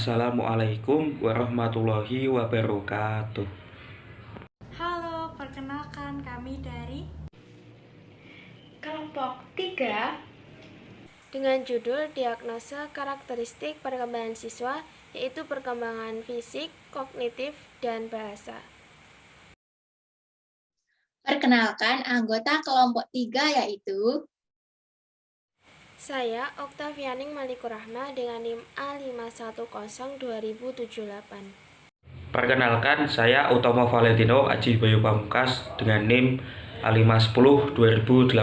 Assalamualaikum warahmatullahi wabarakatuh. Halo, perkenalkan kami dari Kelompok 3 dengan judul Diagnosa Karakteristik Perkembangan Siswa, yaitu perkembangan fisik, kognitif, dan bahasa. Perkenalkan anggota kelompok 3 yaitu Saya, Oktavianing Malikurahma dengan NIM A5102078. Perkenalkan, saya Utomo Valentino Aji Bayu Pamungkas dengan NIM A510-2080.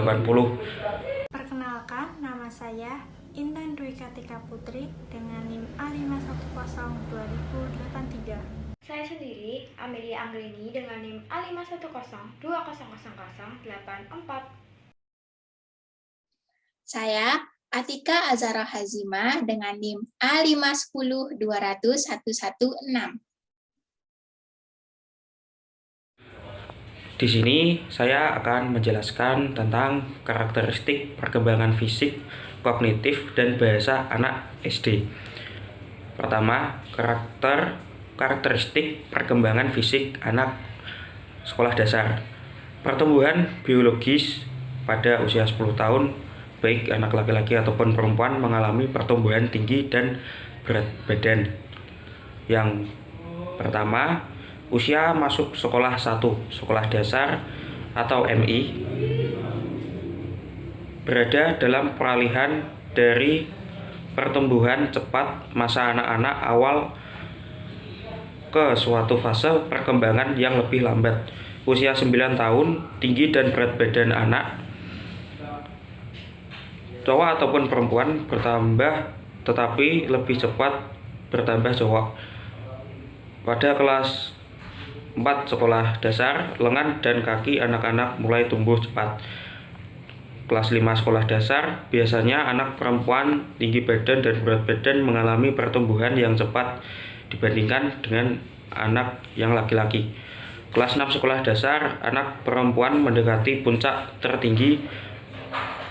Perkenalkan, nama saya Intan Dwi Katika Putri dengan NIM A510-2083. Saya sendiri, Amelia Anggreni dengan NIM A510-200084. saya Atika Azara Hazima dengan NIM A510-20116. Di sini saya akan menjelaskan tentang karakteristik perkembangan fisik, kognitif, dan bahasa anak SD. Pertama, karakteristik perkembangan fisik anak sekolah dasar. Pertumbuhan biologis pada usia 10 tahun, baik anak laki-laki ataupun perempuan, mengalami pertumbuhan tinggi dan berat badan. Yang pertama, usia masuk sekolah 1, sekolah dasar atau MI, berada dalam peralihan dari pertumbuhan cepat masa anak-anak awal ke suatu fase perkembangan yang lebih lambat. Usia 9 tahun, tinggi dan berat badan anak cowok ataupun perempuan bertambah, tetapi lebih cepat bertambah cowok. Pada kelas 4 sekolah dasar, lengan dan kaki anak-anak mulai tumbuh cepat. Kelas 5 sekolah dasar, biasanya anak perempuan tinggi badan dan berat badan mengalami pertumbuhan yang cepat dibandingkan dengan anak yang laki-laki. Kelas 6 sekolah dasar, anak perempuan mendekati puncak tertinggi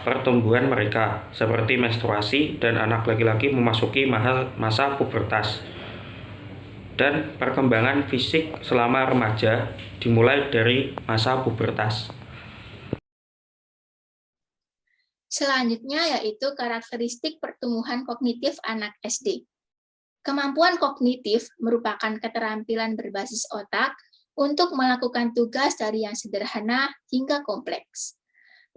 pertumbuhan mereka, seperti menstruasi, dan anak laki-laki memasuki masa pubertas. Dan perkembangan fisik selama remaja dimulai dari masa pubertas. Selanjutnya yaitu karakteristik pertumbuhan kognitif anak SD. Kemampuan kognitif merupakan keterampilan berbasis otak untuk melakukan tugas dari yang sederhana hingga kompleks.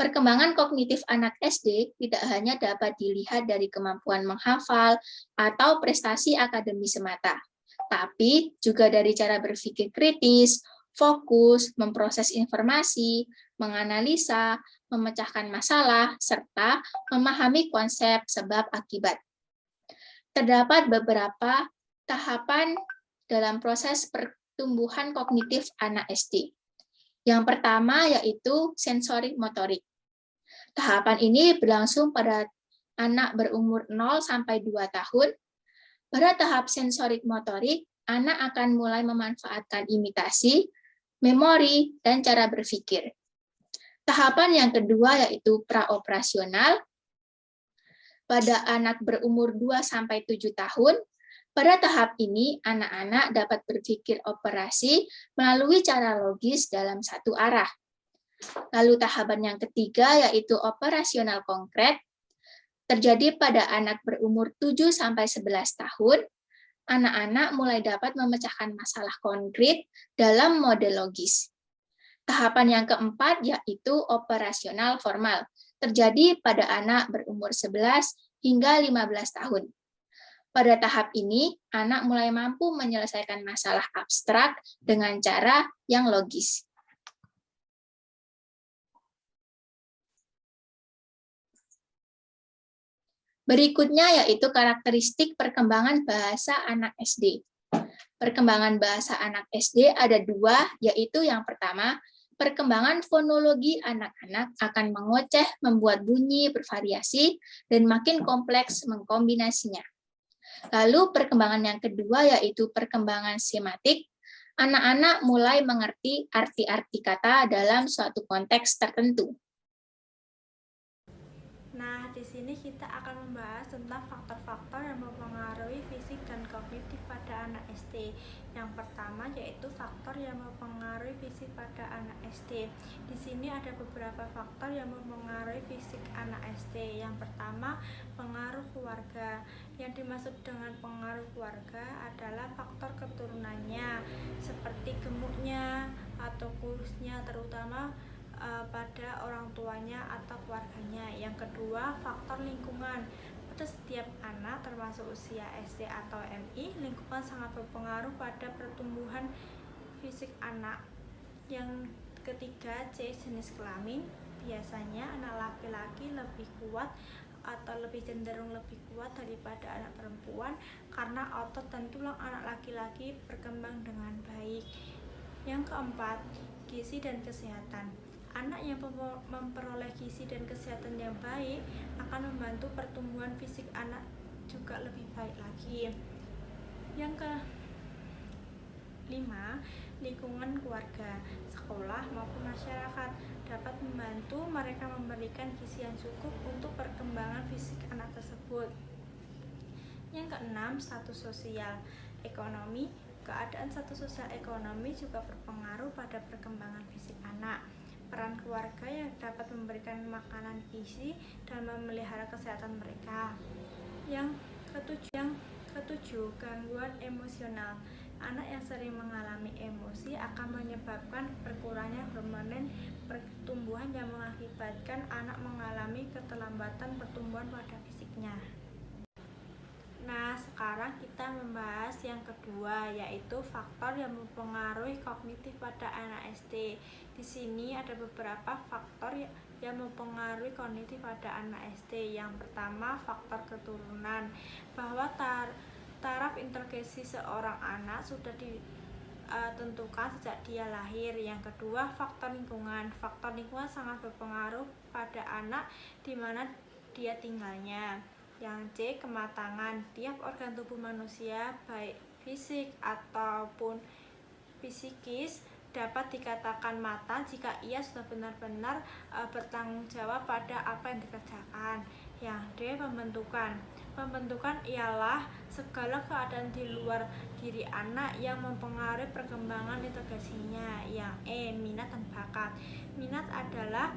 Perkembangan kognitif anak SD tidak hanya dapat dilihat dari kemampuan menghafal atau prestasi akademis semata, tapi juga dari cara berpikir kritis, fokus, memproses informasi, menganalisa, memecahkan masalah, serta memahami konsep sebab akibat. Terdapat beberapa tahapan dalam proses pertumbuhan kognitif anak SD. Yang pertama yaitu sensorik motorik. Tahapan ini berlangsung pada anak berumur 0 sampai 2 tahun. Pada tahap sensorik motorik, anak akan mulai memanfaatkan imitasi, memori, dan cara berpikir. Tahapan yang kedua yaitu praoperasional. Pada anak berumur 2 sampai 7 tahun, pada tahap ini anak-anak dapat berpikir operasi melalui cara logis dalam satu arah. Lalu tahapan yang ketiga yaitu operasional konkret, terjadi pada anak berumur 7 sampai 11 tahun. Anak-anak mulai dapat memecahkan masalah konkret dalam mode logis. Tahapan yang keempat yaitu operasional formal, terjadi pada anak berumur 11 hingga 15 tahun. Pada tahap ini, anak mulai mampu menyelesaikan masalah abstrak dengan cara yang logis. Berikutnya yaitu karakteristik perkembangan bahasa anak SD. Perkembangan bahasa anak SD ada dua, yaitu yang pertama, perkembangan fonologi anak-anak akan mengoceh, membuat bunyi bervariasi, dan makin kompleks mengkombinasinya. Lalu perkembangan yang kedua yaitu perkembangan sematik. Anak-anak mulai mengerti arti-arti kata dalam suatu konteks tertentu. Nah, Nah, di sini kita akan membahas tentang faktor-faktor yang mempengaruhi fisik dan kognitif pada anak SD. Yang pertama yaitu faktor yang mempengaruhi fisik pada anak SD. Di sini ada beberapa faktor yang mempengaruhi fisik anak SD. Yang pertama, pengaruh keluarga. Yang dimaksud dengan pengaruh keluarga adalah faktor keturunannya, seperti gemuknya atau kurusnya, terutama pada orang tuanya atau keluarganya. Yang kedua, faktor lingkungan. Pada setiap anak termasuk usia SD atau MI, lingkungan sangat berpengaruh pada pertumbuhan fisik anak. Yang ketiga, C, jenis kelamin. Biasanya anak laki-laki lebih kuat atau lebih cenderung lebih kuat daripada anak perempuan karena otot dan tulang anak laki-laki berkembang dengan baik. Yang keempat, gizi dan kesehatan. Anak yang memperoleh gizi dan kesehatan yang baik akan membantu pertumbuhan fisik anak juga lebih baik lagi. Yang kelima, lingkungan keluarga, sekolah maupun masyarakat dapat membantu mereka memberikan gizi yang cukup untuk perkembangan fisik anak tersebut. Yang keenam, status sosial ekonomi. Keadaan status sosial ekonomi juga berpengaruh pada perkembangan fisik anak. Peran keluarga yang dapat memberikan makanan gizi dan memelihara kesehatan mereka. Yang ketujuh, gangguan emosional. Anak yang sering mengalami emosi akan menyebabkan berkurangnya hormon pertumbuhan yang mengakibatkan anak mengalami keterlambatan pertumbuhan pada fisiknya. Nah, sekarang kita membahas yang kedua, yaitu faktor yang mempengaruhi kognitif pada anak SD. Di sini ada beberapa faktor yang mempengaruhi kognitif pada anak SD. Yang pertama, faktor keturunan, bahwa taraf inteligensi seorang anak sudah ditentukan sejak dia lahir. Yang kedua, faktor lingkungan. Faktor lingkungan sangat berpengaruh pada anak di mana dia tinggalnya. Yang C, kematangan. Tiap organ tubuh manusia, baik fisik ataupun psikis, dapat dikatakan matang jika ia sudah benar-benar bertanggung jawab pada apa yang dikerjakan. Yang D, pembentukan. Pembentukan ialah segala keadaan di luar diri anak yang mempengaruhi perkembangan inteligensinya. Yang E, minat dan bakat. Minat adalah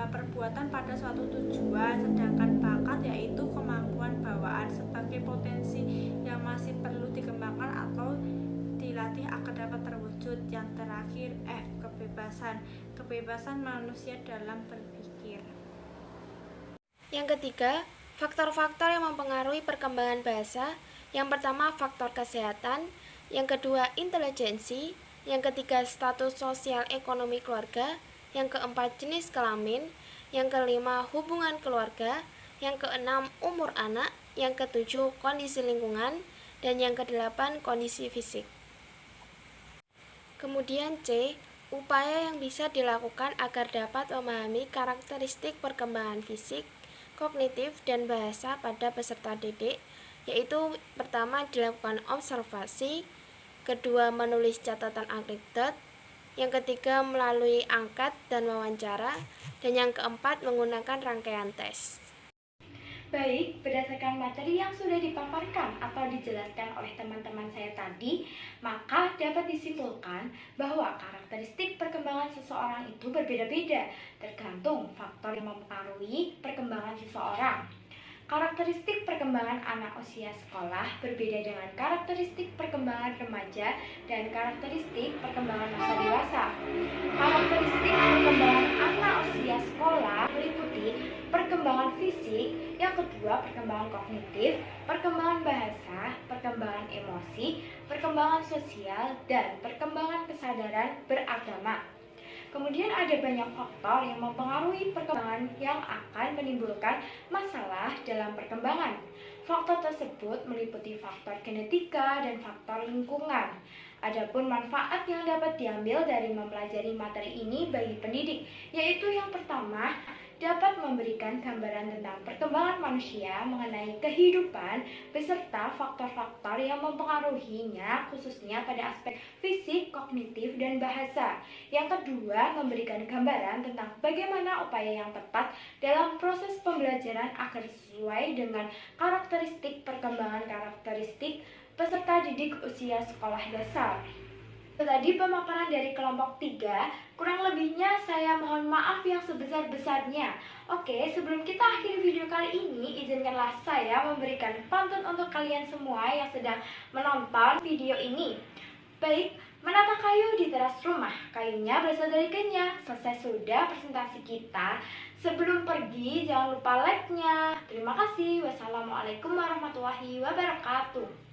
perbuatan pada suatu tujuan, sedangkan bakat yaitu kemampuan bawaan sebagai potensi yang masih perlu dikembangkan atau dilatih agar dapat terwujud. Yang terakhir, F, kebebasan. Kebebasan manusia dalam berpikir. Yang ketiga, faktor-faktor yang mempengaruhi perkembangan bahasa. Yang pertama, faktor kesehatan. Yang kedua, intelijensi. Yang ketiga, status sosial ekonomi keluarga. Yang keempat, jenis kelamin. Yang kelima, hubungan keluarga. Yang keenam, umur anak. Yang ketujuh, kondisi lingkungan. Dan yang kedelapan, kondisi fisik. Kemudian C, upaya yang bisa dilakukan agar dapat memahami karakteristik perkembangan fisik, kognitif, dan bahasa pada peserta didik, yaitu pertama, dilakukan observasi. Kedua, menulis catatan anekdot. Yang ketiga, melalui angkat dan wawancara. Dan yang keempat, menggunakan rangkaian tes. Baik, berdasarkan materi yang sudah dipaparkan atau dijelaskan oleh teman-teman saya tadi, maka dapat disimpulkan bahwa karakteristik perkembangan seseorang itu berbeda-beda, tergantung faktor yang mempengaruhi perkembangan seseorang. Karakteristik perkembangan anak usia sekolah berbeda dengan karakteristik perkembangan remaja dan karakteristik perkembangan masa dewasa. Karakteristik perkembangan anak usia sekolah meliputi perkembangan fisik, yang kedua perkembangan kognitif, perkembangan bahasa, perkembangan emosi, perkembangan sosial, dan perkembangan kesadaran beragama. Kemudian ada banyak faktor yang mempengaruhi perkembangan yang akan menimbulkan masalah dalam perkembangan. Faktor tersebut meliputi faktor genetika dan faktor lingkungan. Adapun manfaat yang dapat diambil dari mempelajari materi ini bagi pendidik, yaitu yang pertama, dapat memberikan gambaran tentang perkembangan manusia mengenai kehidupan beserta faktor-faktor yang mempengaruhinya, khususnya pada aspek fisik, kognitif, dan bahasa. Yang kedua, memberikan gambaran tentang bagaimana upaya yang tepat dalam proses pembelajaran agar sesuai dengan karakteristik perkembangan karakteristik peserta didik usia sekolah dasar. Itu tadi pemaparan dari kelompok 3, kurang lebihnya saya mohon maaf yang sebesar-besarnya. Oke, sebelum kita akhiri video kali ini, izinkanlah saya memberikan pantun untuk kalian semua yang sedang menonton video ini. Baik, menata kayu di teras rumah, kayunya berasal dari Kenya. Selesai sudah presentasi kita. Sebelum pergi, jangan lupa like-nya. Terima kasih. Wassalamualaikum warahmatullahi wabarakatuh.